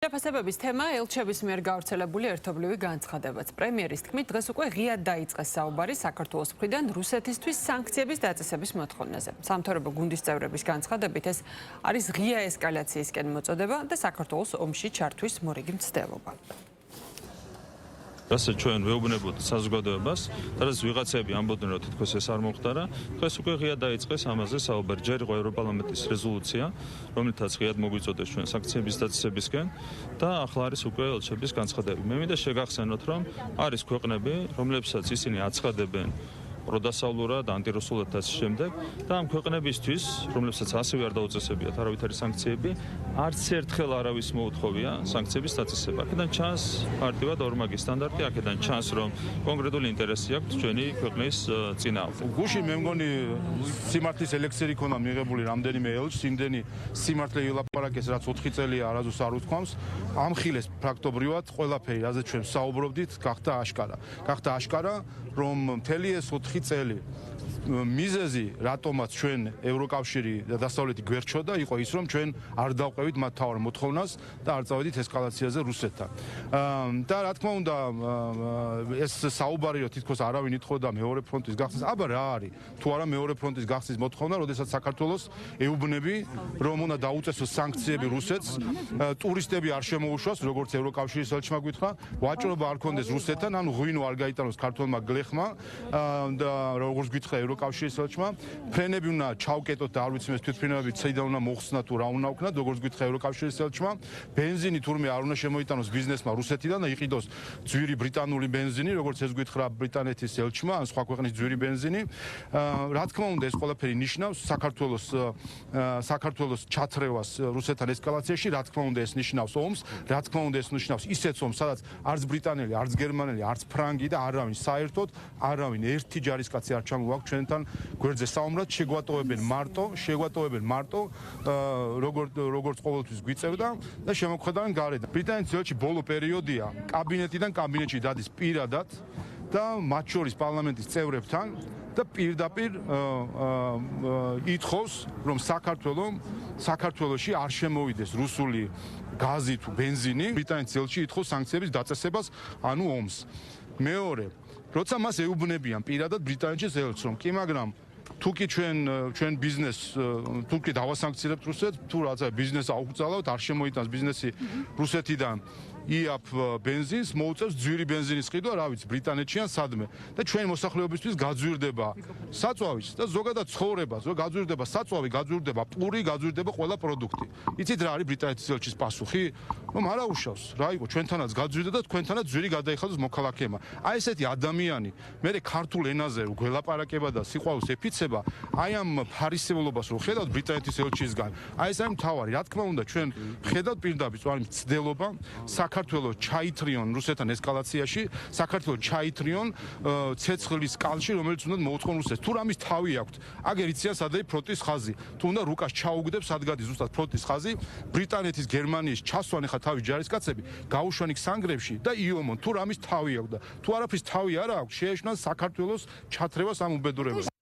შეფასებების თემა ელჩების მიერ გავრცელებული ერთობლივი განცხადებაც. პრემიერის თქმით, დღეს უკვე ღიად დაიწყეს საუბარი საქართველოს მხრიდან რუსეთისთვის სანქციების დაწესების მოთხოვნაზე. სამთავრობო გუნდის წევრების განცხადებით, ეს არის ღია ესკალაციისკენ მოწოდება და საქართველოს ომში ჩართვის მორიგი მცდელობა. რასაც ჩვენ ვეუბნებოდ საზოგადოებას, რაც ვიღაცები ამბობდნენ, რომ თითქოს ეს არ მომხდარა, დღეს უკვე ღიად დაიწყეს ამაზე საუბარი. ჯერ იყო ევროპარლამენტის რეზოლუცია, რომელთაც ღიად მოგვიწოდეს ჩვენ სანქციების დაწესებისკენ და ახლა არის უკვე ელჩების განცხადებები. მე მინდა შეგახსენოთ, რომ არის ქვეყნები, რომლებსაც ისინი აცხადებენ პროდასავლურად, ანტირუსულადაც შემდეგ და ამ ქვეყნებისთვის, რომლებსაც ასევე არ დაუწესებიათ არავითარი სანქციები, არც ერთხელ არავის მოუთხოვია სანქციების დაწესება. აქედან ჩანს მარტივად ორმაგი სტანდარტი, აქედან ჩანს, რომ კონკრეტული ინტერესი აქვს ჩვენი ქვეყნის წინააღმდეგ. გუშინ მე მგონი სიმართლის ელექსირი ქონა მიღებული რამდენიმე ელჩს, იმდენი სიმართლე ილაპარაკეს, რაც 4 წელია არაზუსტ არ უთქვამს, ამხილეს პრაქტობრივად ყველაფერი, რაზეც ჩვენ საუბრობდით, გახდა აშკარა, რომ მთელი ეს 4 წელი მიზეზი, რატომაც ჩვენ ევროკავშირი და დასავლეთი გვერდჩოდა, იყო ის, რომ ჩვენ არ დავყევით მათ თავარ მოთხოვნას და არ წავედით ესკალაციაზე რუსეთთან. და რა თქმა უნდა, ეს საუბარი, რომ თითქოს არავინ ითხოვდა მეორე ფრონტის გახსნის, აბა რა არის? თუ არა მეორე ფრონტის გახსნის მოთხოვნა, როდესაც საქართველოს ეუბნები, რომ უნდა დაუწესოს სანქციები რუსეთს, ტურისტები არ შემოუშვას, როგორც ევროკავშირის ელჩმა გითხრა, ვაჭრობა არ კონდეს რუსეთთან, ანუ ღვინო არ გაიტანოს ქართველმა გლეხმა და როგორც გითხრა ევროკავშირის ელჩმა, ფრენები უნდა ჩავკეტოთ და არ ვიცი მე თვითმფრინავები ციდან უნდა მოხსნა თუ რა უნდა ვქნა, როგორც გითხრა ევროკავშირის ელჩმა, ბენზინი თურმე არ უნდა შემოიტანოს ბიზნესმა რუსეთიდან და იყიდოს ძვირი ბრიტანული ბენზინი, როგორც ეს გითხრა ბრიტანეთის ელჩმა, ან სხვა ქვეყნის ძვირი ბენზინი. რა თქმა უნდა, ეს ყველაფერი ნიშნავს საქართველოს ჩათრევას რუსეთთან ესკალაციაში, რა თქმა უნდა, ეს ნიშნავს ომს, რა თქმა უნდა, ეს ნიშნავს ისეთ ომს, სადაც არც ბრიტანელი, არც გერმანელი, არც ფრანგი და არავინ საერთოდ არავინ ერთი ჯარისკაცი არ ჩამოვაქვს ჩვენთან გვერდზე საომრად, შეგვატოვებენ მარტო, როგორც ყოველთვის გვიწევდა და შემოგვხედავენ გარედან. ბრიტანეთის ელჩი ბოლო პერიოდია კაბინეტიდან კაბინეტში დადის პირადად და მათ შორის პარლამენტის წევრებთან და პირდაპირ ითხოვს, რომ საქართველოში არ შემოვიდეს რუსული გაზი თუ ბენზინი. ბრიტანეთის ელჩი ითხოვს სანქციების დაწესებას, ანუ ომს. მეორე, როცა მას ეუბნებიან პირადად ბრიტანეთის ელჩს, რომ კი, მაგრამ თუ კი ჩვენ ბიზნესს თუ კი დავასანქცირებთ რუსეთს, თუ რაღაცა ბიზნესს აუკრძალავთ, არ შემოიტანს ბიზნესი რუსეთიდან იაფ ბენზინს, მოუწევს ძვირი ბენზინის ყიდვა, რა ვიცი, ბრიტანეთში ან სადმე. და ჩვენი მოსახლეობისთვის გაძვირდება საწვავის და ზოგადად ცხოვრება, გაძვირდება საწვავი, გაძვირდება პური, გაძვირდება ყველა პროდუქტი. იცით რა არის ბრიტანეთის ელჩის პასუხი? რომ არა უშავს, რა იყო, ჩვენთანაც გაძვირდა და თქვენთანაც ძვირი გადაიხადოს მოქალაქეებმა. აი ესეთი ადამიანი, მე ქართულ ენაზე რო გველაპარაკება და სიყვარულს ეფიცება, აი ამ ფარისევლობას რო ხედავთ ბრიტანეთის ელჩისგან, აი ეს არის მთავარი. რა თქმა უნდა, ჩვენ ხედავთ პირდაპირ მცდელობა საქართველოს ჩაითრიონ რუსეთთან ესკალაციაში, საქართველოს ჩაითრიონ ცეცხლის კალში, რომელიც უნდა მოუწყონ რუსეთს. თუ რამის თავი აქვთ, აგერ იციან სად არის ფრონტის ხაზი. თუ უნდა რუკას ჩაუგდებს, სად გადის ზუსტად ფრონტის ხაზი, ბრიტანეთის, გერმანიის ჩასვან ახლა თავის ჯარისკაცები, გაუშვან იქ სანგრებში და იომონ, თუ რამის თავი აქვს და თუ არაფრის თავი არა აქვს, შეეშნან საქართველოს ჩათრევას ამ უბედურებას.